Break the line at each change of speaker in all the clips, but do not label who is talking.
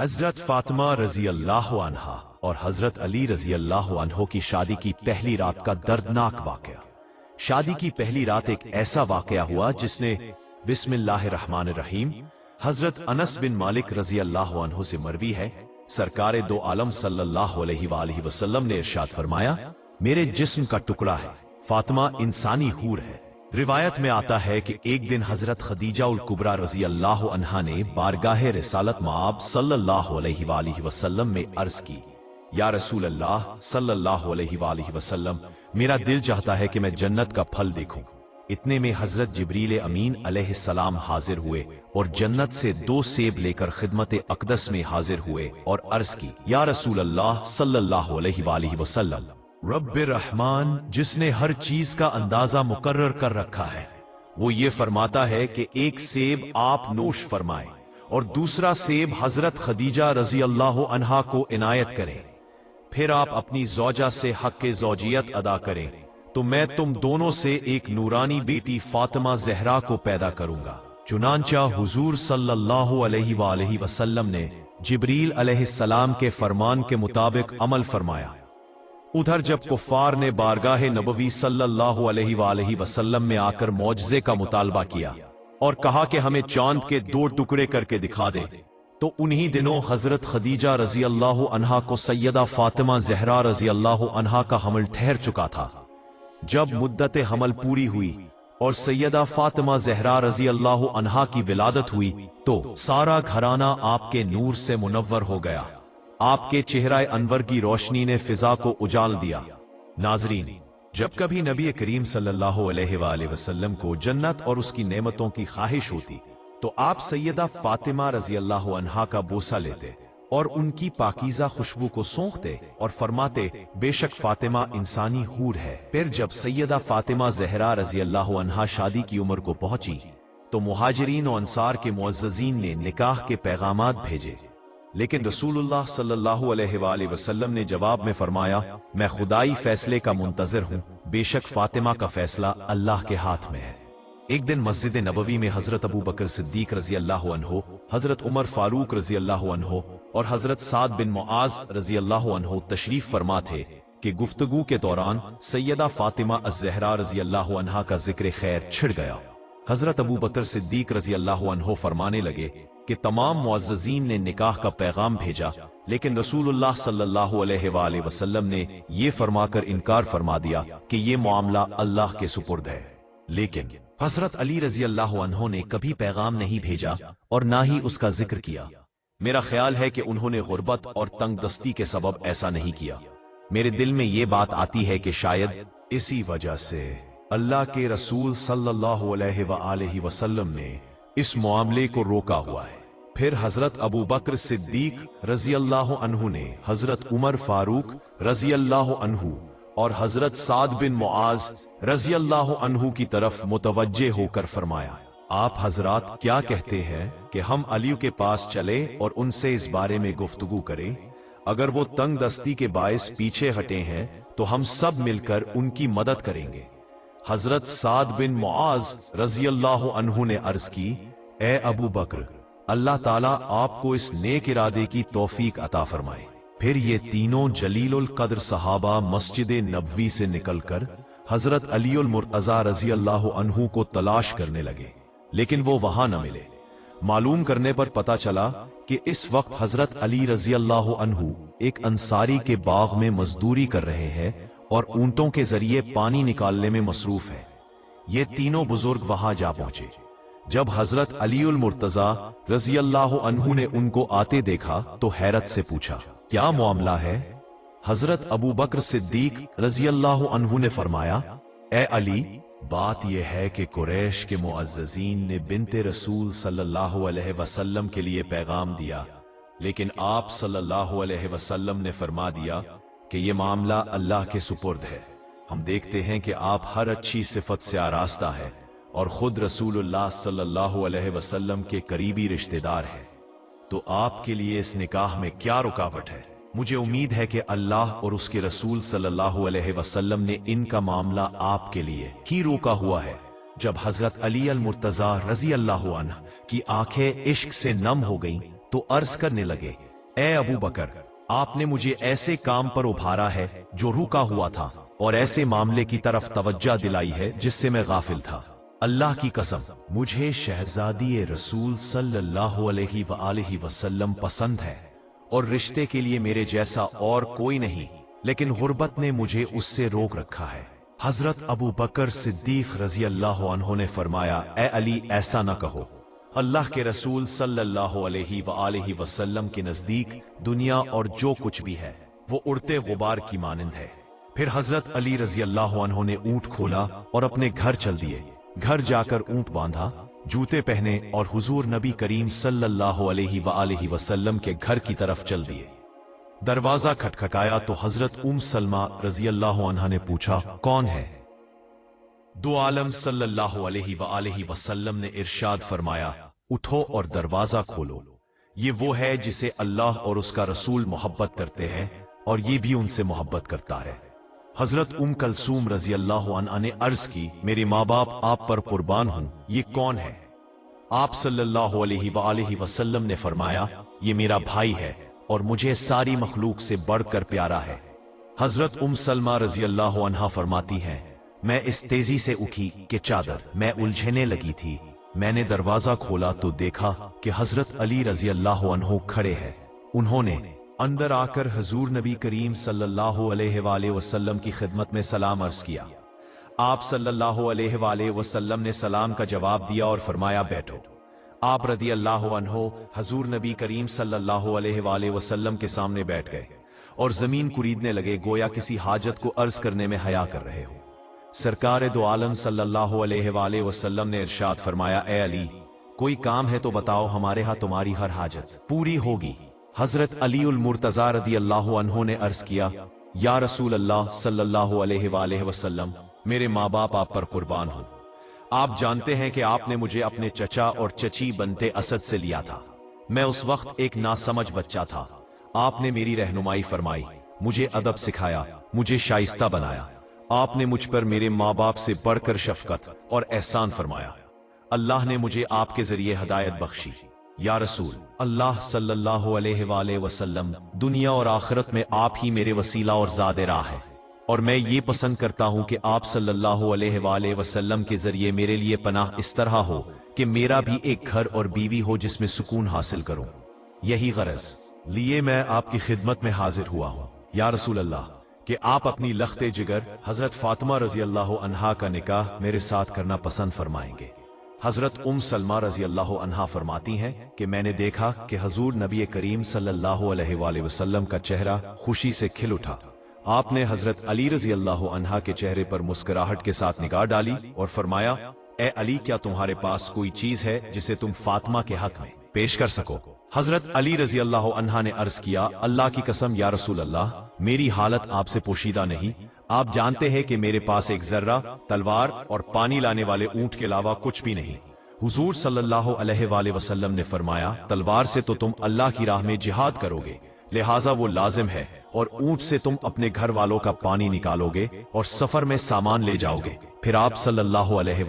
حضرت فاطمہ رضی اللہ عنہا اور حضرت علی رضی اللہ عنہ کی شادی کی پہلی رات کا دردناک واقعہ۔ شادی کی پہلی رات ایک ایسا واقعہ ہوا جس نے بسم اللہ الرحمن الرحیم حضرت انس بن مالک رضی اللہ عنہ سے مروی ہے، سرکار دو عالم صلی اللہ علیہ وآلہ وسلم نے ارشاد فرمایا، میرے جسم کا ٹکڑا ہے، فاطمہ انسانی حور ہے۔ روایت میں آتا ہے کہ ایک دن حضرت خدیجہ الکبریٰ رضی اللہ عنہا نے بارگاہ رسالت مآب صلی اللہ علیہ وآلہ وسلم میں عرض کی، یا رسول اللہ صلی اللہ علیہ وآلہ وسلم، میرا دل چاہتا ہے کہ میں جنت کا پھل دیکھوں۔ اتنے میں حضرت جبریل امین علیہ السلام حاضر ہوئے اور جنت سے 2 سیب لے کر خدمت اقدس میں حاضر ہوئے اور عرض کی، یا رسول اللہ صلی اللہ علیہ وآلہ وسلم، رب الرحمن جس نے ہر چیز کا اندازہ مقرر کر رکھا ہے، وہ یہ فرماتا ہے کہ ایک سیب آپ نوش فرمائیں اور دوسرا سیب حضرت خدیجہ رضی اللہ عنہا کو عنایت کریں، پھر آپ اپنی زوجہ سے حق زوجیت ادا کریں تو میں تم دونوں سے ایک نورانی بیٹی فاطمہ زہرا کو پیدا کروں گا۔ چنانچہ حضور صلی اللہ علیہ وآلہ وسلم نے جبریل علیہ السلام کے فرمان کے مطابق عمل فرمایا۔ ادھر جب کفار نے بارگاہ نبوی صلی اللہ علیہ وآلہ وسلم میں آ کر معجزے کا مطالبہ کیا اور کہا کہ ہمیں چاند کے 2 ٹکڑے کر کے دکھا دے، تو انہی دنوں حضرت خدیجہ رضی اللہ عنہا کو سیدہ فاطمہ زہرا رضی اللہ عنہا کا حمل ٹھہر چکا تھا۔ جب مدت حمل پوری ہوئی اور سیدہ فاطمہ زہرا رضی اللہ عنہا کی ولادت ہوئی تو سارا گھرانہ آپ کے نور سے منور ہو گیا۔ آپ کے چہرہ انور کی روشنی نے فضا کو اجال دیا۔ ناظرین، جب کبھی نبی کریم صلی اللہ علیہ وآلہ وسلم کو جنت اور اس کی نعمتوں کی خواہش ہوتی تو آپ سیدہ فاطمہ رضی اللہ عنہا کا بوسہ لیتے اور ان کی پاکیزہ خوشبو کو سونکھتے اور فرماتے، بے شک فاطمہ انسانی حور ہے۔ پھر جب سیدہ فاطمہ زہرا رضی اللہ عنہا شادی کی عمر کو پہنچی تو مہاجرین و انصار کے معززین نے نکاح کے پیغامات بھیجے، لیکن رسول اللہ صلی اللہ علیہ وآلہ وسلم نے جواب میں فرمایا، میں خدائی فیصلے کا منتظر ہوں، بے شک فاطمہ کا فیصلہ اللہ کے ہاتھ میں ہے۔ ایک دن مسجد نبوی میں حضرت ابو بکر صدیق رضی اللہ عنہ، حضرت عمر فاروق رضی اللہ عنہ اور حضرت سعد بن معاذ رضی اللہ عنہ تشریف فرما تھے کہ گفتگو کے دوران سیدہ فاطمہ الزہرا رضی اللہ عنہا کا ذکر خیر چھڑ گیا۔ حضرت ابو بکر صدیق رضی اللہ عنہ فرمانے لگے کہ تمام معززین نے نکاح کا پیغام بھیجا، لیکن رسول اللہ صلی اللہ علیہ وآلہ وسلم نے یہ فرما کر انکار فرما دیا کہ یہ معاملہ اللہ کے سپرد ہے۔ لیکن حضرت علی رضی اللہ عنہ نے کبھی پیغام نہیں بھیجا اور نہ ہی اس کا ذکر کیا۔ میرا خیال ہے کہ انہوں نے غربت اور تنگ دستی کے سبب ایسا نہیں کیا۔ میرے دل میں یہ بات آتی ہے کہ شاید اسی وجہ سے اللہ کے رسول صلی اللہ علیہ وآلہ وسلم نے اس معاملے کو روکا ہوا ہے۔ پھر حضرت ابو بکر صدیق رضی اللہ عنہ نے حضرت عمر فاروق رضی اللہ عنہ اور حضرت سعد بن معاذ رضی اللہ عنہ کی طرف متوجہ ہو کر فرمایا، آپ حضرات کیا کہتے ہیں کہ ہم علی کے پاس چلے اور ان سے اس بارے میں گفتگو کریں؟ اگر وہ تنگ دستی کے باعث پیچھے ہٹے ہیں تو ہم سب مل کر ان کی مدد کریں گے۔ حضرت سعد بن معاذ رضی اللہ عنہ نے عرض کی، اے ابو بکر، اللہ تعالیٰ آپ کو اس نیک ارادے کی توفیق عطا فرمائے۔ پھر یہ تینوں جلیل القدر صحابہ مسجد نبوی سے نکل کر حضرت علی المرتضی رضی اللہ عنہ کو تلاش کرنے لگے، لیکن وہ وہاں نہ ملے۔ معلوم کرنے پر پتا چلا کہ اس وقت حضرت علی رضی اللہ عنہ ایک انصاری کے باغ میں مزدوری کر رہے ہیں اور اونٹوں کے ذریعے پانی نکالنے میں مصروف ہے۔ یہ تینوں بزرگ وہاں جا پہنچے۔ جب حضرت علی المرتضی رضی اللہ عنہ نے ان کو آتے دیکھا تو حیرت سے پوچھا، کیا معاملہ ہے؟ حضرت ابو بکر صدیق رضی اللہ عنہ نے فرمایا، اے علی، بات یہ ہے کہ قریش کے معززین نے بنت رسول صلی اللہ علیہ وسلم کے لیے پیغام دیا، لیکن آپ صلی اللہ علیہ وسلم نے فرما دیا کہ یہ معاملہ اللہ کے سپرد ہے۔ ہم دیکھتے ہیں کہ آپ ہر اچھی صفت سے آراستہ ہے اور خود رسول اللہ صلی اللہ علیہ وسلم کے قریبی رشتہ دار ہیں، تو آپ کے لیے اس نکاح میں کیا رکاوٹ ہے؟ مجھے امید ہے کہ اللہ اور اس کے رسول صلی اللہ علیہ وسلم نے ان کا معاملہ آپ کے لیے ہی روکا ہوا ہے۔ جب حضرت علی المرتضی رضی اللہ عنہ کی آنکھیں عشق سے نم ہو گئیں تو عرض کرنے لگے، اے अबू बकर, आपने मुझे ऐसे काम पर उभारा है जो रुका हुआ था और ऐसे मामले की तरफ तवज्जो दिलाई है जिससे मैं गाफिल था। अल्लाह की कसम, मुझे शहजादी रसूल सल्लल्लाहु अलैहि वसल्लम पसंद है और रिश्ते के लिए मेरे जैसा और कोई नहीं, लेकिन गुर्बत ने मुझे उससे रोक रखा है। हजरत अबू बकर सिद्दीक रजी अल्लाह अन्हु ने फरमाया, ए अली, ऐसा न कहो। अल्लाह के रसूल सल्लल्लाहु अलैहि वसल्लम के नजदीक दुनिया और जो कुछ भी है वो उड़ते गुबार की मानिंद है। फिर हजरत अली रजी अल्लाह अन्हु ने ऊंट खोला और अपने घर चल दिए। घर जाकर ऊंट बांधा, जूते पहने और हुजूर नबी करीम सल्लल्लाहु अलैहि वसल्लम के घर की तरफ चल दिए। दरवाजा खटखटाया तो हजरत सलमा रजी अल्लाह अन्हा ने पूछा, कौन है? दो आलम सल्लल्लाहु अलैहि वसल्लम ने इरशाद फरमाया, उठो और दरवाजा खोलो। ये वो है जिसे अल्लाह और उसका रसूल मोहब्बत करते हैं और ये भी उनसे मोहब्बत करता है। हजरत कलसूम रजी अल्लाह अन्हा ने अर्ज की, मेरे माँ बाप आप पर कुर्बान हूं, ये कौन है? आप सल्लल्लाहु अलैहि वसल्लम ने फरमाया, ये मेरा भाई है और मुझे सारी मखलूक से बढ़कर प्यारा है। हजरत सलमा रजी अल्लाह अन्हा फरमाती हैं, मैं इस तेजी से उठी कि चादर मैं उलझने लगी थी। मैंने दरवाजा खोला तो देखा कि हजरत अली रजी अल्लाह अन्हु खड़े हैं। उन्होंने अंदर आकर हुजूर नबी करीम सल्लल्लाहु अलैहि वसल्लम की खिदमत में सलाम अर्ज किया। आप सल्लल्लाहु अलैहि वसल्लम ने सलाम का जवाब दिया और फरमाया, बैठो। आप रदी अल्लाह अन्हु हुजूर नबी करीम सल्लल्लाहु अलैहि वसल्लम के सामने बैठ गए और जमीन कुरीदने लगे, गोया किसी हाजत को अर्ज करने में हया कर रहे हो। सरकार दो आलम सल्लल्लाहु अलैहि वसल्लम ने इरशाद फरमाया, ए अली, कोई काम है तो बताओ, हमारे यहाँ तुम्हारी हर हाजत पूरी होगी। हजरत अली उल मुर्तजा रदी अल्लाह अन्हु ने अर्ज किया, या रसूल अल्लाह सल्लल्लाहु अलैहि वसल्लम, मेरे माँ बाप आप पर कुर्बान हो। आप जानते हैं कि आपने मुझे अपने चचा और चची बनते असद से लिया था। मैं उस वक्त एक नासमझ बच्चा था। आपने मेरी रहनुमाई फरमाई, मुझे अदब सिखाया, मुझे शाइस्ता बनाया। आपने मुझ पर मेरे माँ बाप से बढ़कर शफकत और एहसान फरमाया। अल्लाह ने मुझे आपके जरिए हदायत बख्शी। या रसूल अल्लाह सल्लल्लाहु अलैहि वसल्लम, दुनिया और आखिरत में आप ही मेरे वसीला और ज़ादे राह है, और मैं ये पसंद करता हूँ कि आप सल्लल्लाहु अलैहि वसल्लम के जरिए मेरे लिए पनाह इस तरह हो कि मेरा भी एक घर और बीवी हो जिसमें सुकून हासिल करूँ। यही गरज लिए मैं आपकी खिदमत में हाजिर हुआ हूँ। या रसूल अल्लाह, कि आप अपनी लख्ते जिगर हजरत फातिमा रजी अल्लाह अन्हा का निकाह मेरे साथ करना पसंद फरमाएंगे। हजरत सलमा रजी अल्लाह अन्हा फरमाती हैं कि मैंने देखा कि हुजूर नबी करीम सल्लल्लाहु अलैहि वसल्लम का चेहरा खुशी से खिल उठा। आपने हजरत अली रजी अल्लाह अन्हा के चेहरे पर मुस्कुराहट के साथ निगाह डाली और फरमाया, ए अली, क्या तुम्हारे पास कोई चीज है जिसे तुम फातिमा के हक में पेश कर सको? हजरत अली रजी अल्लाह अन्हा ने अर्ज किया, अल्लाह की कसम या रसूल अल्लाह, मेरी हालत आपसे पोशीदा नहीं। आप जानते हैं कि मेरे पास एक जर्रा, तलवार और पानी लाने वाले ऊंट के अलावा कुछ भी नहीं। हुजूर सल्लल्लाहु अलैहि वसल्लम ने फरमाया, तलवार से तो तुम अल्लाह की राह में जिहाद करोगे, लिहाजा वो लाजिम है, और ऊंट से तुम अपने घर वालों का पानी निकालोगे और सफर में सामान ले जाओगे। फिर आप सल्लल्लाहु अलैहि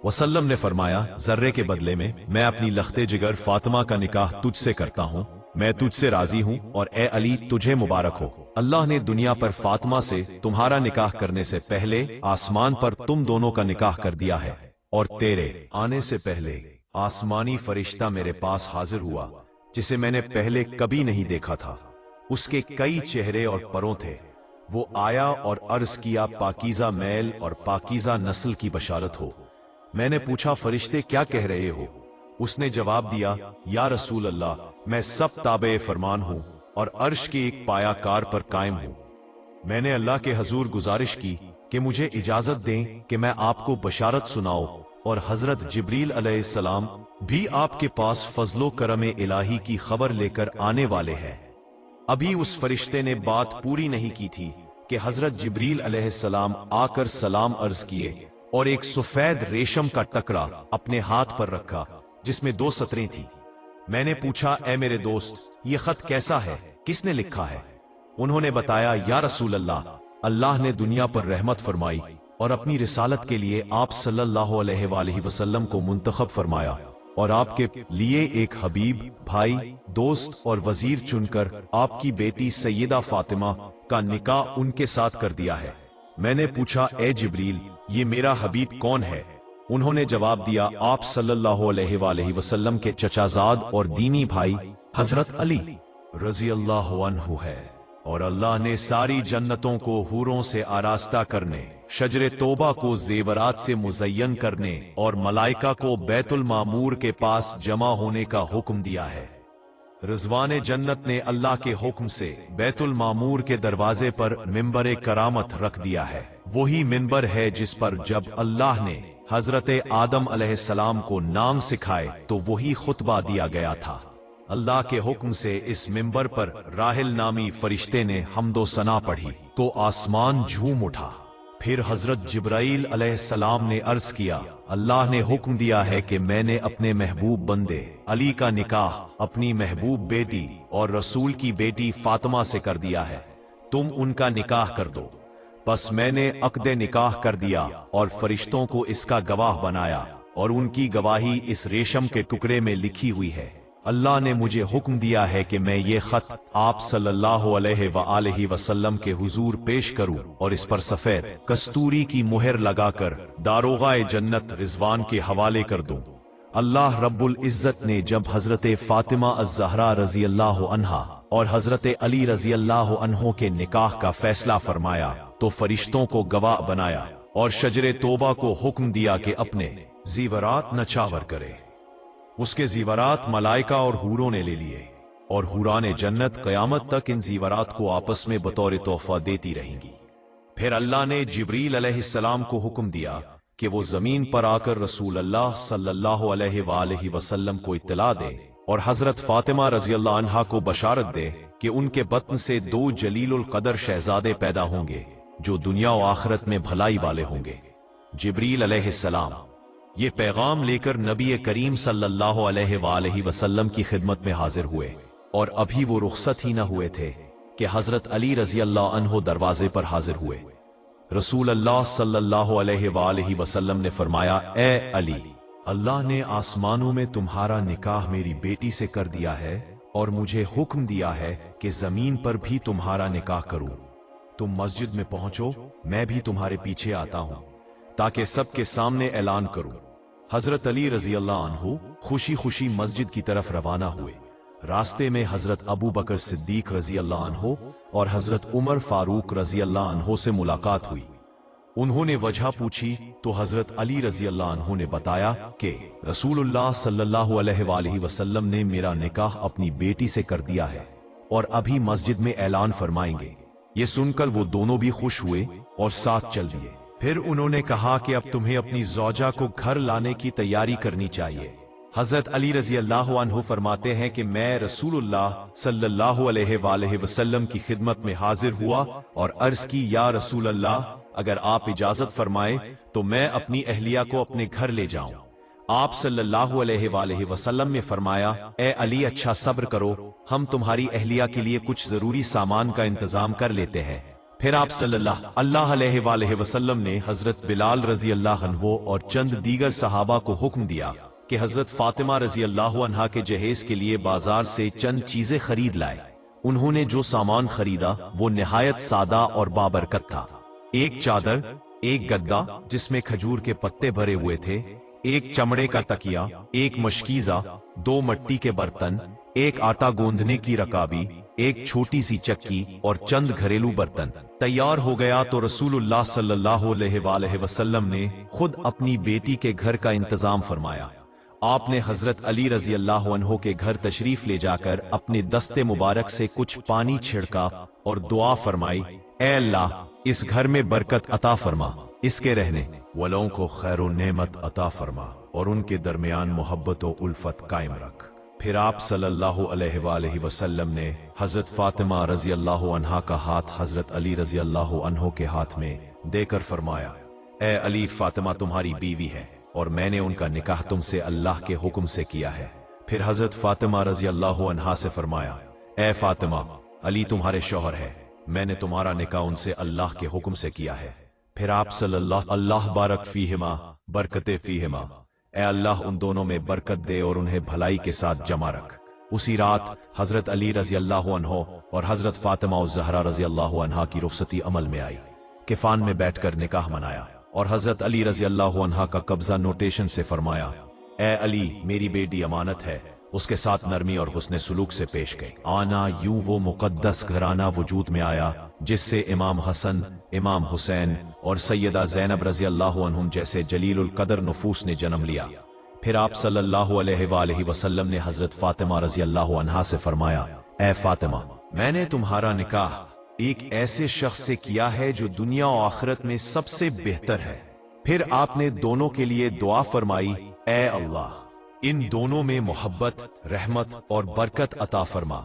वसल्लम ने फरमाया, जर्रे के बदले में मैं अपनी लख्ते जिगर फातिमा का निकाह तुझसे करता हूँ। मैं तुझसे राजी हूँ और ए अली, तुझे मुबारक हो। अल्लाह ने दुनिया पर फातिमा से तुम्हारा निकाह करने से पहले आसमान पर तुम दोनों का निकाह कर दिया है, और तेरे आने से पहले आसमानी फरिश्ता मेरे पास हाजिर हुआ जिसे मैंने पहले कभी नहीं देखा था। उसके कई चेहरे और परों थे। वो आया और अर्ज किया, पाकीज़ा मैल और पाकीज़ा नस्ल की बशारत हो। मैंने पूछा, फरिश्ते क्या कह रहे हो? उसने जवाब दिया, या रसूल अल्लाह, मैं सब ताबे फरमान हूँ और अर्श के एक पायाकार पर कायम हूँ। मैंने अल्लाह के हजूर गुजारिश की कि मुझे इजाजत दें कि मैं आपको बशारत सुनाऊं, और हजरत जिब्रील अलैहिस्सलाम भी आपके पास फजलो करम इलाही की खबर लेकर आने वाले हैं। अभी उस फरिश्ते ने बात पूरी नहीं की थी कि हजरत जिब्रील अलैहिस्सलाम आकर सलाम अर्ज किए और एक सफेद रेशम का टकरा अपने हाथ पर रखा जिसमें 2 सतरें थी। मैंने पूछा, ए मेरे दोस्त, ये खत कैसा है, किसने लिखा है? उन्होंने बताया, या रसूल अल्लाह, अल्लाह ने दुनिया पर रहमत फरमाई और अपनी रिसालत के लिए आप सल्लल्लाहु अलैहि वसल्लम को मुंतखब फरमाया, और आपके लिए एक हबीब भाई, दोस्त और वजीर चुनकर आपकी बेटी सैयदा फातिमा का निकाह उनके साथ कर दिया है। मैंने पूछा, ए जिब्रील, ये मेरा हबीब कौन है? उन्होंने जवाब दिया, आप सल्लल्लाहु अलैहि वसल्लम के चचाजाद और दीनी भाई हजरत अली रजी अल्लाह अन्हु है। और अल्लाह ने सारी जन्नतों को हूरों से आरास्ता करने, शजरे तोबा को जेवरात से मुज़य्यन करने और मलाइका को बैतुल मामूर के पास जमा होने का हुक्म दिया है। रिजवान जन्नत ने अल्लाह के हुक्म से बैतुल मामूर के दरवाजे पर मिंबर करामत रख दिया है। वही मिंबर है जिस पर जब अल्लाह ने हजरत आदम अलैहिस्सलाम को नाम सिखाए तो वही खुतबा दिया गया था। अल्लाह के हुक्म से इस मिंबर पर राहिल नामी फरिश्ते ने हम्दो सना पढ़ी तो आसमान झूम उठा। फिर हजरत जिब्राइल अलैहिस्सलाम ने अर्ज किया, अल्लाह ने हुक्म दिया है कि मैंने अपने महबूब बंदे अली का निकाह अपनी महबूब बेटी और रसूल की बेटी फातिमा से कर दिया है, तुम उनका निकाह कर दो। बस मैंने अक्दे निकाह कर दिया और फरिश्तों को इसका गवाह बनाया और उनकी गवाही इस रेशम के टुकड़े में लिखी हुई है। अल्लाह ने मुझे हुक्म दिया है कि मैं ये खत आप सल्लल्लाहु अलैहि वसल्लम के हुजूर पेश करूं और इस पर सफेद कस्तूरी की मुहर लगाकर दारोगाए जन्नत रिजवान के हवाले कर दूं। अल्लाह रब्बुल इज्जत ने जब हजरत फातिमा अज़-ज़हरा रजी अल्लाह अन्हा और हजरत अली रजी अल्लाह अन्हो के निकाह का फैसला फरमाया तो फरिश्तों को गवाह बनाया और शजरे तोबा को हुक्म दिया कि अपने जीवरात नचावर करे। उसके जीवरात मलाइका और हूरों ने ले लिए और हूरान जन्नत कयामत तक इन जीवरात को आपस में बतौर तोहफा देती रहेंगी। फिर अल्लाह ने जिब्रील अलैहिस्सलाम को हुक्म दिया कि वो जमीन पर आकर रसूल अल्लाह सल्लल्लाहु अलैहि वसल्लम को इत्तला दे और हजरत फातिमा रजी अल्लाह अन्हा को बशारत दे कि उनके बत्न से 2 जलीलुल कदर शहजादे पैदा होंगे जो दुनिया और आखिरत में भलाई वाले होंगे। जिब्रील अलैहिस्सलाम ये पैगाम लेकर नबी करीम सल्लल्लाहु अलैहि वसल्लम की खिदमत में हाजिर हुए और अभी वो रुखसत ही न हुए थे कि हजरत अली रजी अल्लाह अन्हो दरवाजे पर हाजिर हुए। रसूल अल्लाह सल्लल्लाहु अलैहि वसल्लम ने फरमाया, ए अली, अल्लाह ने आसमानों में तुम्हारा निकाह मेरी बेटी से कर दिया है और मुझे हुक्म दिया है कि जमीन पर भी तुम्हारा निकाह करूं। तुम मस्जिद में पहुंचो, मैं भी तुम्हारे पीछे आता हूं ताकि सबके सामने ऐलान करूं। हजरत अली रजी अल्लाह अन्हु खुशी खुशी मस्जिद की तरफ रवाना हुए। रास्ते में हजरत अबू बकर सिद्दीक रजी अल्लाह अन्हु और हजरत उमर फारूक रजी अल्लाह अन्हु से मुलाकात हुई। उन्होंने वजह पूछी तो हजरत अली रजी अल्लाह अन्हु ने बताया कि रसूलुल्लाह सल्लल्लाहु अलैहि वसल्लम ने मेरा निकाह अपनी बेटी से कर दिया है और अभी मस्जिद में ऐलान फरमाएंगे। ये सुनकर वो दोनों भी खुश हुए और साथ चल दिए। फिर उन्होंने कहा कि अब तुम्हें अपनी ज़ौजा को घर लाने की तैयारी करनी चाहिए। हजरत अली रजी अल्लाह अन्हु फरमाते हैं कि मैं रसूलुल्लाह सल्लल्लाहु अलैहि वसल्लम की खिदमत में हाजिर हुआ और अर्ज की, या रसूल अल्लाह, अगर आप इजाजत फरमाए तो मैं अपनी अहलिया को अपने घर ले जाऊं। आप सल्लल्लाहु अलैहि वसल्लम ने फरमाया, ए अली, अच्छा सब्र करो, हम तुम्हारी अहलिया के लिए कुछ जरूरी सामान का इंतजाम कर लेते हैं। फिर आप सल्लल्लाहु अलैहि वसल्लम ने हजरत बिलाल रजी अल्लाह अन्हु और चंद दीगर सहाबा को हुक्म दिया कि हजरत फातिमा रजी अल्लाह अन्हा के जहेज के लिए बाजार से चंद चीजें खरीद लाए। उन्होंने जो सामान खरीदा वो निहायत सादा और बाबरकत था। एक चादर, एक गद्दा जिसमें खजूर के पत्ते भरे हुए थे, एक चमड़े का तकिया, एक मशकीजा, 2 मिट्टी के बर्तन, एक आटा गूंदने की रकाबी, एक छोटी सी चक्की और चंद घरेलू बर्तन। तैयार हो गया तो रसूलुल्लाह सल्लल्लाहु अलैहि वसल्लम ने खुद अपनी बेटी के घर का इंतजाम फरमाया। आपने हजरत अली रजी अल्लाह अन्हो के घर तशरीफ ले जाकर अपने दस्ते मुबारक से कुछ पानी छिड़का और दुआ फरमाई, ए अल्लाह, इस घर में बरकत अता फरमा, इसके रहने वालों को खैर व नेमत अता फरमा और उनके दरमियान मोहब्बत व उल्फत कायम रख। फिर आप सल्लल्लाहु अलैहि वसल्लम ने हजरत फातिमा रजी अल्लाह अन्हा का हाथ हजरत अली रजी अल्लाह अन्हो के हाथ में देकर फरमाया, ए अली, फातिमा तुम्हारी बीवी है और मैंने उनका निकाह तुमसे अल्लाह के हुक्म से किया है। फिर हजरत फातिमा रजी अल्लाह अन्हा से फरमाया, ए फातिमा, अली तुम्हारे शौहर है, मैंने तुम्हारा निकाह उनसे अल्लाह के हुक्म से किया है। फिर आप सल्लल्लाहु अल्लाह बारक फीहिमा बरकते फीहिमा, ए अल्लाह उन दोनों में बरकत दे और उन्हें भलाई के साथ जमा रख। उसी रात हजरत अली रजी अल्लाह अन्हो और हजरत फातिमा ज़हरा रजी अल्लाह अन्हा की रुखसती अमल में आई। किफान में बैठकर निकाह मनाया और हजरत अली रजी अल्लाह अन्हा का कब्जा नोटेशन से फरमाया, ए अली मेरी बेटी अमानत है। उसके साथ नरमी और हुस्ने सुलूक से पेश गए। आना यूं वो मुकद्दस घराना वजूद में आया जिससे इमाम हसन, इमाम हुसैन और सैयदा ज़ैनब रजी अल्लाह अन्हुम जैसे जलीलुल कदर नफूस ने जन्म लिया। फिर आप सल्लल्लाहु अलैहि वसल्लम ने हजरत फातिमा रजी अल्लाह अन्हा से फरमाया, ए फातिमा, मैंने तुम्हारा निकाह एक ऐसे शख्स से किया है जो दुनिया और आखिरत में सबसे बेहतर है। फिर आपने दोनों के लिए दुआ फरमाई, ए अल्लाह इन दोनों में मोहब्बत, रहमत और बरकत अता फरमा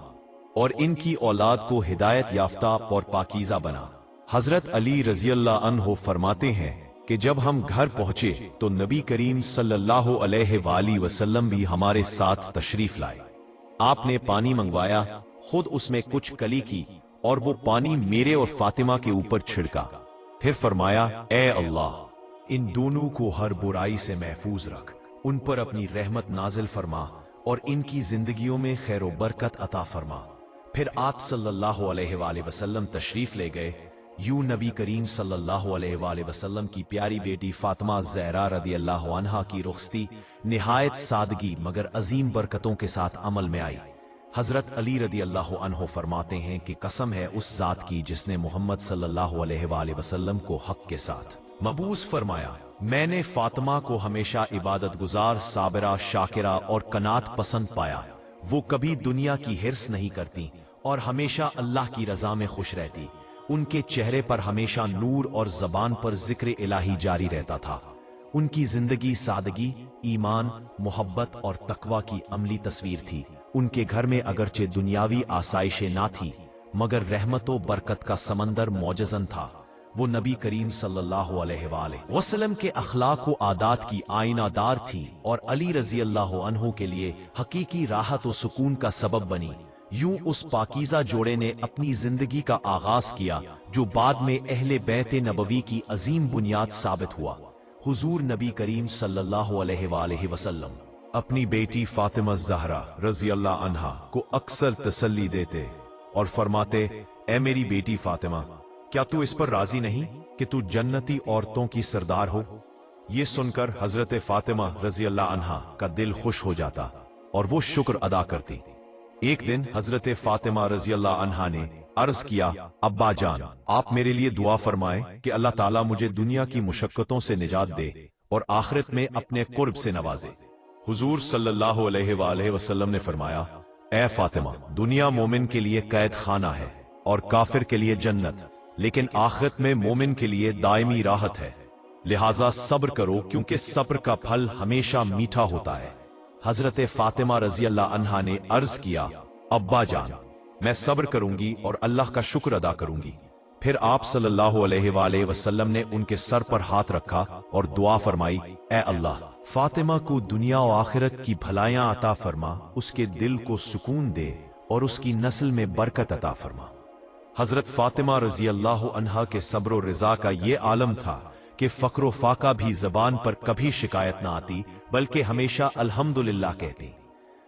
और इनकी औलाद को हिदायत याफ्ता और पाकीज़ा बना। हजरत अली रजी अल्लाह अन्हो फरमाते हैं कि जब हम घर पहुंचे तो नबी करीम सल्लल्लाहु अलैहि वसल्लम भी हमारे साथ तशरीफ लाए। आपने पानी मंगवाया, खुद उसमें कुछ कली की और वो पानी मेरे और फातिमा के ऊपर छिड़का। फिर फरमाया, ए अल्लाह इन दोनों को हर बुराई से महफूज रख, उन पर अपनी रहमत नाजिल फरमा और इनकी जिंदगियों में खैर व बरकत अता फरमा। फिर आप सल्लल्लाहु अलैहि वसल्लम तशरीफ ले गए। यूं नबी करीम सल्लल्लाहु अलैहि वसल्लम की प्यारी बेटी फातिमा ज़हरा रदी अल्लाह अन्हा की रुखसती निहायत सादगी मगर अजीम बरकतों के साथ अमल में आई। हजरत अली रदी अल्लाह अन्हो फरमाते हैं कि कसम है उस जात की जिसने मोहम्मद सल्लल्लाहु अलैहि वसल्लम को हक के साथ मबूस फरमाया, मैंने फातिमा को हमेशा इबादत गुजार, साबिरा, शाकिरा और कनात पसंद पाया। वो कभी दुनिया की हिर्स नहीं करती और हमेशा अल्लाह की रजा में खुश रहती। उनके चेहरे पर हमेशा नूर और जबान पर जिक्र इलाही जारी रहता था। उनकी जिंदगी सादगी, ईमान, मोहब्बत और तकवा की अमली तस्वीर थी। उनके घर में अगरचे दुनियावी आसाइशें ना थी मगर रहमतो बरकत का समंदर मौजज़न था। वो नबी करीम सल्लल्लाहु अलैहि वसल्लम के अखलाक व आदात की आईनादार थी और अली रजी अल्लाह अन्हु के लिए हकीकी राहत व सुकून का सबब बनी। यूं उस पाकीज़ा जोड़े ने अपनी जिंदगी का आगाज किया जो बाद में अहले बैत नबवी की अजीम बुनियाद साबित हुआ। हुजूर नबी करीम सल्लल्लाहु अलैहि वसल्लम अपनी बेटी फातिमा ज़हरा रजी अल्लाह अन्हा को अक्सर तसल्ली देते और फरमाते, ए मेरी बेटी फातिमा, क्या तू इस पर राजी नहीं कि तू जन्नती औरतों की सरदार हो? ये सुनकर हजरत फातिमा रजी अल्लाह अन्हा का दिल खुश हो जाता और वो शुक्र अदा करती। एक दिन हजरत फातिमा रजी अल्लाह अन्हा ने अर्ज किया, अब्बा जान, आप मेरे लिए दुआ फरमाएं कि अल्लाह ताला मुझे दुनिया की मुशक्कतों से निजात दे और आखिरत में अपने कुर्ब से नवाजे। हुजूर सल्लल्लाहु अलैहि वसल्लम ने फरमाया, ए फातिमा, दुनिया मोमिन के लिए कैद खाना है और काफिर के लिए जन्नत, लेकिन आखिरत में मोमिन के लिए दायमी राहत है। लिहाजा सब्र करो क्योंकि सब्र का फल हमेशा मीठा होता है। हजरत फातिमा रजी अल्लाह अन्हा ने अर्ज किया, अब्बा जान, मैं सब्र करूंगी और अल्लाह का शुक्र अदा करूंगी। फिर आप सल्लल्लाहु अलैहि वसल्लम ने उनके सर पर हाथ रखा और दुआ फरमाई, ए अल्लाह, फातिमा को दुनिया और आखिरत की भलाइयां अता फरमा, उसके दिल को सुकून दे और उसकी नस्ल में बरकत अता फरमा। हजरत फातिमा रजी अल्लाह अन्हा के सब्र और रिजा का ये आलम था कि फक्र फाका भी जबान पर कभी शिकायत ना आती बल्कि हमेशा अल्हम्दुलिल्लाह कहती।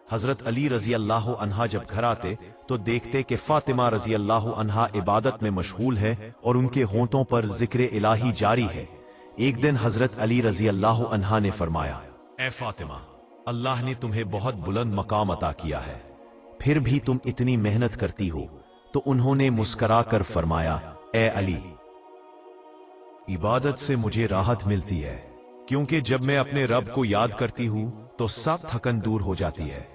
हजरत अली रजी अल्लाह अन्हा जब घर आते तो देखते कि फातिमा रजी अल्लाह अन्हा इबादत में मशगूल है और उनके होंठों पर जिक्र इलाही जारी है। एक दिन हजरत अली रजी अल्लाह अन्हा ने फरमाया, ए फातिमा, अल्लाह ने तुम्हें बहुत बुलंद मकाम अता किया है, फिर भी तुम इतनी मेहनत करती हो। तो उन्होंने मुस्करा कर फरमाया, ए अली, इबादत से मुझे राहत मिलती है क्योंकि जब मैं अपने रब को याद करती हूं तो सब थकन दूर हो जाती है।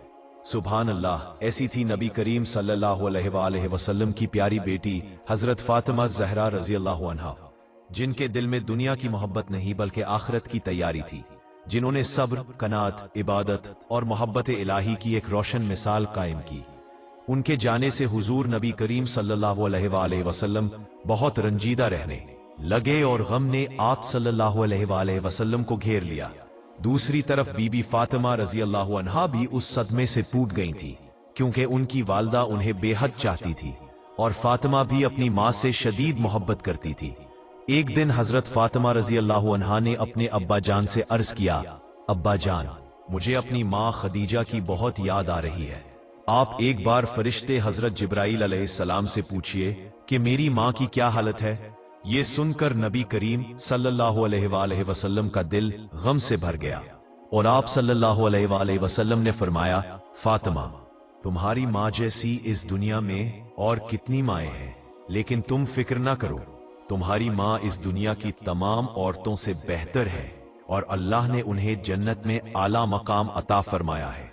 सुभान अल्लाह। ऐसी थी नबी करीम सल्लल्लाहु अलैहि वसल्लम की प्यारी बेटी हजरत फातिमा ज़हरा रजी अल्लाह अन्हा, जिनके दिल में दुनिया की मोहब्बत नहीं बल्कि आखिरत की तैयारी थी, जिन्होंने सब्र, कनात, इबादत और मोहब्बत इलाही की एक रोशन मिसाल कायम की। उनके जाने से हुजूर नबी करीम सल्लल्लाहु अलैहि वसल्लम बहुत रंजीदा रहने लगे और गम ने आप सल्लल्लाहु अलैहि वसल्लम को घेर लिया। दूसरी तरफ बीबी फातिमा रजी अल्लाह अन्हा भी उस सदमे से टूट गई थी क्योंकि उनकी वालदा उन्हें बेहद चाहती थी और फातिमा भी अपनी माँ से शदीद मोहब्बत करती थी। एक दिन हजरत फातिमा रजी अल्लाह अन्हा ने अपने अब्बा जान से अर्ज किया, अब्बा जान, मुझे अपनी माँ खदीजा की बहुत याद आ रही है। आप एक बार फरिश्ते हजरत जिब्राइल अलैहिस्सलाम से पूछिए कि मेरी माँ की क्या हालत है। ये सुनकर नबी करीम सल्लल्लाहु अलैहि वसल्लम का दिल गम से भर गया और आप सल्लल्लाहु अलैहि वसल्लम ने फरमाया, फातिमा, तुम्हारी माँ जैसी इस दुनिया में और कितनी माएं हैं, लेकिन तुम फिक्र ना करो, तुम्हारी माँ इस दुनिया की तमाम औरतों से बेहतर है और अल्लाह ने उन्हें जन्नत में आला मकाम अता फरमाया है।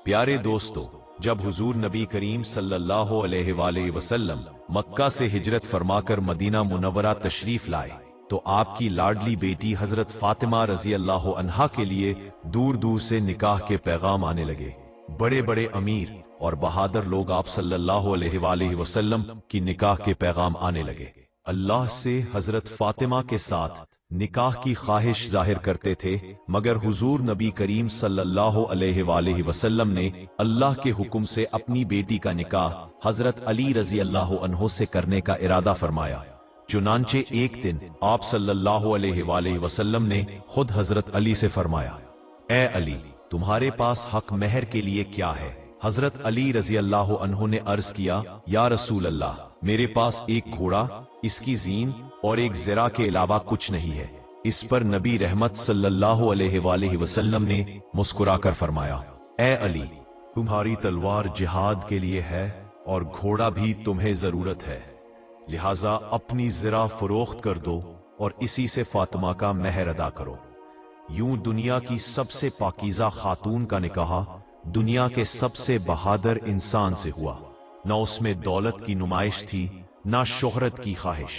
प्यारे दोस्तों, जब हुजूर नबी करीम सल्लल्लाहु अलैहि वसल्लम मक्का से हिजरत फरमाकर मदीना मुनव्वरा तशरीफ लाए, तो आपकी लाडली बेटी हजरत फातिमा रजी अल्लाह अन्हा के लिए दूर दूर से निकाह के पैगाम आने लगे। बड़े बड़े अमीर और बहादुर लोग आप सल्लल्लाहु अलैहि वसल्लम की निकाह के पैगाम आने लगे। अल्लाह से हजरत फातिमा के साथ निकाह की ख्वाहिश जाहिर करते थे, मगर हुजूर नबी करीम सल्लल्लाहु अलैहि वसल्लम ने अल्लाह के हुक्म से अपनी बेटी का निकाह हजरत अली रजी अल्लाह अन्हो से करने का इरादा फरमाया। चुनांचे एक दिन आप सल्लल्लाहु अलैहि वसल्लम ने खुद हजरत अली से फरमाया, ए अली, तुम्हारे पास हक महर के लिए क्या है? हजरत अली रजी अल्लाह अन्हो ने अर्ज किया, या रसूल अल्लाह, मेरे पास एक घोड़ा, इसकी जीन और एक ज़रा के अलावा कुछ नहीं है। इस पर नबी रहमत सल्लल्लाहु अलैहि वसल्लम ने मुस्कुराकर फरमाया, ए अली, तुम्हारी तलवार जिहाद के लिए है और घोड़ा भी तुम्हें जरूरत है, लिहाजा अपनी ज़रा फरोख्त कर दो और इसी से फातिमा का महर अदा करो। यूं दुनिया की सबसे पाकीज़ा खातून का निकाह दुनिया के सबसे बहादुर इंसान से हुआ। न उसमें दौलत की नुमाइश थी, न शोहरत की ख्वाहिश।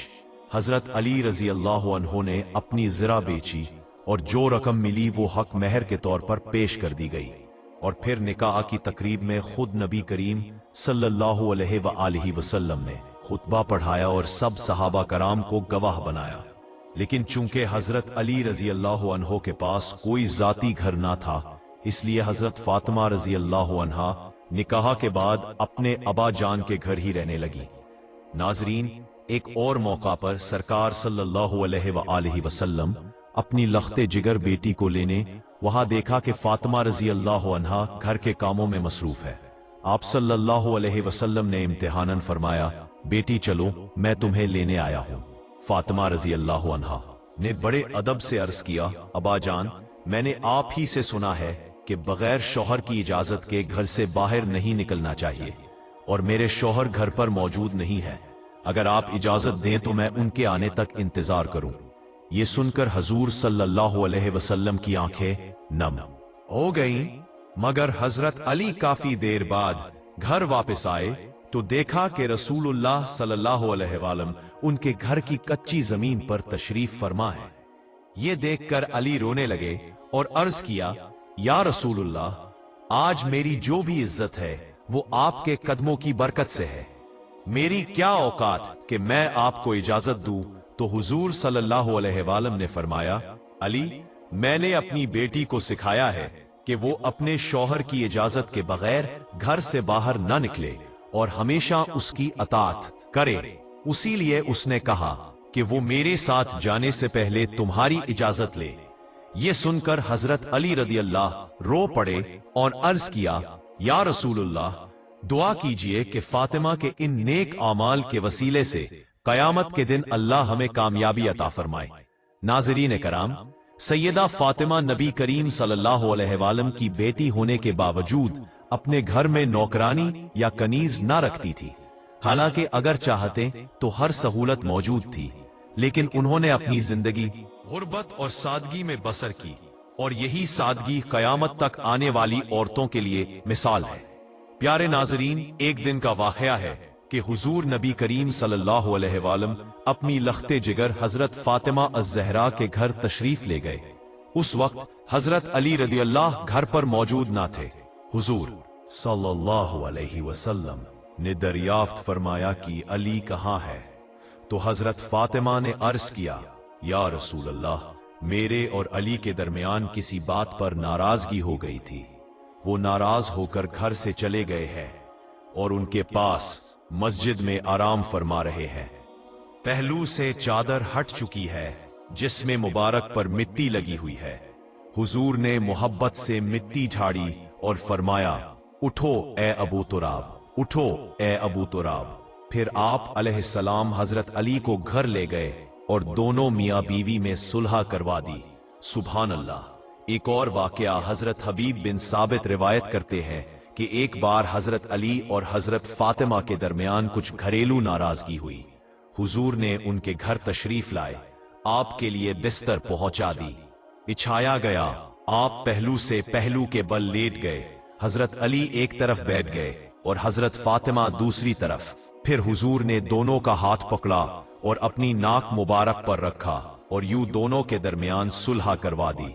हजरत अली रजी अल्लाह अन्हो ने अपनी ज़रा बेची और जो रकम मिली वो हक महर के तौर पर पेश कर दी गई, और फिर निकाह की तकरीब में खुद नबी करीम सल्लल्लाहु अलैहि वसल्लम ने खुतबा पढ़ाया और सब सहाबा कराम को गवाह बनाया। लेकिन चूंकि हजरत अली रजी अल्लाह अन्हो के पास कोई जाती घर ना था, इसलिए हजरत फातिमा रजी अल्लाह अन्हा निकाह के बाद अपने अबा जान के घर ही रहने लगी। नाजरीन, एक और मौका पर सरकार सल्लल्लाहु अलैहि वसल्लम अपनी लख्ते जिगर बेटी को लेने वहां देखा कि फातिमा रजी अल्लाह अन्हा घर के कामों में मसरूफ है। आप सल्लल्लाहु अलैहि वसल्लम ने इम्तिहानन फरमाया, बेटी चलो, मैं तुम्हें लेने आया हूं। फातिमा रजी अल्लाह अन्हा ने बड़े अदब से अर्ज किया, अबा जान, मैंने आप ही से सुना है कि बगैर शौहर की इजाजत के घर से बाहर नहीं निकलना चाहिए, और मेरे शौहर घर पर मौजूद नहीं है। अगर आप इजाजत दें तो मैं उनके आने तक इंतजार करूं। ये सुनकर हजूर सल्लल्लाहु अलैहि वसल्लम की आंखें नम हो गईं, मगर हजरत अली काफी देर बाद घर वापस आए तो देखा कि रसूलुल्लाह सल्लल्लाहु अलैहि वसल्लम उनके घर की कच्ची जमीन पर तशरीफ फरमा है। ये देखकर अली रोने लगे और अर्ज किया, या रसूलुल्लाह, आज मेरी जो भी इज्जत है वो आपके कदमों की बरकत से है। मेरी क्या औकात कि मैं आपको इजाजत दूं। तो हुजूर सल्लल्लाहु अलैहि वसल्लम ने फरमाया, अली, मैंने अपनी बेटी को सिखाया है कि वो अपने शौहर की इजाजत के बगैर घर से बाहर न निकले और हमेशा उसकी अतात करे। उसी लिए उसने कहा कि वो मेरे साथ जाने से पहले तुम्हारी इजाजत ले। ये सुनकर हजरत अली रदी अल्लाह रो पड़े और अर्ज किया, या रसूलुल्लाह, दुआ कीजिए कि फातिमा के इन नेक आमाल के वसीले से कयामत के दिन अल्लाह हमें कामयाबी अता फरमाए। नाज़रीन कराम, सैयदा फातिमा नबी करीम सल्लल्लाहु अलैहि वसल्लम की बेटी होने के बावजूद अपने घर में नौकरानी या कनीज ना रखती थी। हालांकि अगर चाहते तो हर सहूलत मौजूद थी, लेकिन उन्होंने अपनी जिंदगी गुर्बत और सादगी में बसर की, और यही सादगी कयामत तक आने वाली औरतों के लिए मिसाल है। प्यारे नाजरीन, एक दिन का वाकया है कि हुजूर नबी करीम सल्लल्लाहु अलैहि वसल्लम अपनी लख्ते जिगर हजरत फातिमा अज़-ज़हरा के घर तशरीफ ले गए। उस वक्त हजरत अली रदी अल्लाह घर पर मौजूद ना थे। हुजूर सल्लल्लाहु अलैहि वसल्लम ने दरियाफ्त फरमाया कि अली कहाँ है? तो हजरत फातिमा ने अर्ज किया, या रसूल अल्लाह, मेरे और अली के दरमियान किसी बात पर नाराजगी हो गई थी। वो नाराज होकर घर से चले गए हैं और उनके पास मस्जिद में आराम फरमा रहे हैं। पहलू से चादर हट चुकी है जिसमें मुबारक पर मिट्टी लगी हुई है। हुजूर ने मोहब्बत से मिट्टी झाड़ी और फरमाया, उठो ए अबू तुराब, उठो ए अबू तुराब। फिर आप अलैहिस्सलाम हजरत अली को घर ले गए और दोनों मियाँ बीवी में सुलह करवा दी। सुभान अल्लाह। एक और वाकया हजरत हबीब बिन साबित रिवायत करते हैं कि एक बार हजरत अली और हजरत फातिमा के दरमियान कुछ घरेलू नाराजगी हुई। हुजूर ने उनके घर तशरीफ लाए, आपके लिए बिस्तर पहुंचा दी, बिछाया गया। आप पहलू से पहलू के बल लेट गए। हजरत अली एक तरफ बैठ गए और हजरत फातिमा दूसरी तरफ। फिर हुजूर ने दोनों का हाथ पकड़ा और अपनी नाक मुबारक पर रखा और यूं दोनों के दरमियान सुलह करवा दी।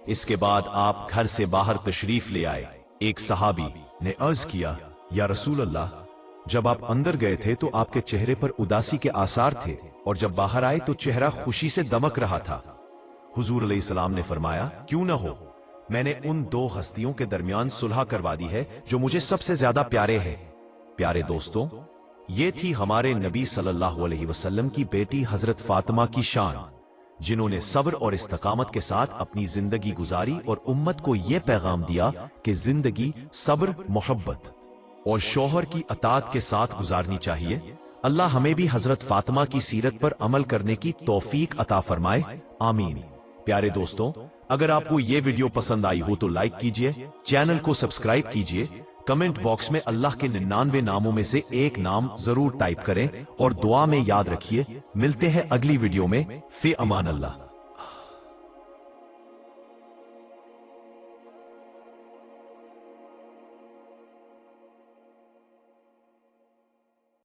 इसके बाद आप घर से बाहर तशरीफ ले आए। एक सहाबी ने अर्ज किया, या रसूल अल्लाह, जब आप अंदर गए थे तो आपके चेहरे पर उदासी के आसार थे और जब बाहर आए तो चेहरा खुशी से दमक रहा था। हुजूर अलैहिस्सलाम ने फरमाया, क्यों न हो, मैंने उन दो हस्तियों के दरमियान सुलह करवा दी है जो मुझे सबसे ज्यादा प्यारे हैं। प्यारे दोस्तों, ये थी हमारे नबी सल्लल्लाहु अलैहि वसल्लम की बेटी हजरत फातिमा की शान, जिन्होंने सब्र और इस्तकामत के साथ अपनी जिंदगी गुजारी और उम्मत को यह पैगाम दिया कि जिंदगी सब्र, मोहब्बत और शौहर की अताअत के साथ गुजारनी चाहिए। अल्लाह हमें भी हजरत फातिमा की सीरत पर अमल करने की तौफीक अता फरमाए, आमीन। प्यारे दोस्तों, अगर आपको ये वीडियो पसंद आई हो तो लाइक कीजिए, चैनल को सब्सक्राइब कीजिए, कमेंट बॉक्स में अल्लाह के 99 नामों में से एक नाम जरूर टाइप करें और दुआ में याद रखिए। मिलते हैं अगली वीडियो में। फी अमान अल्लाह।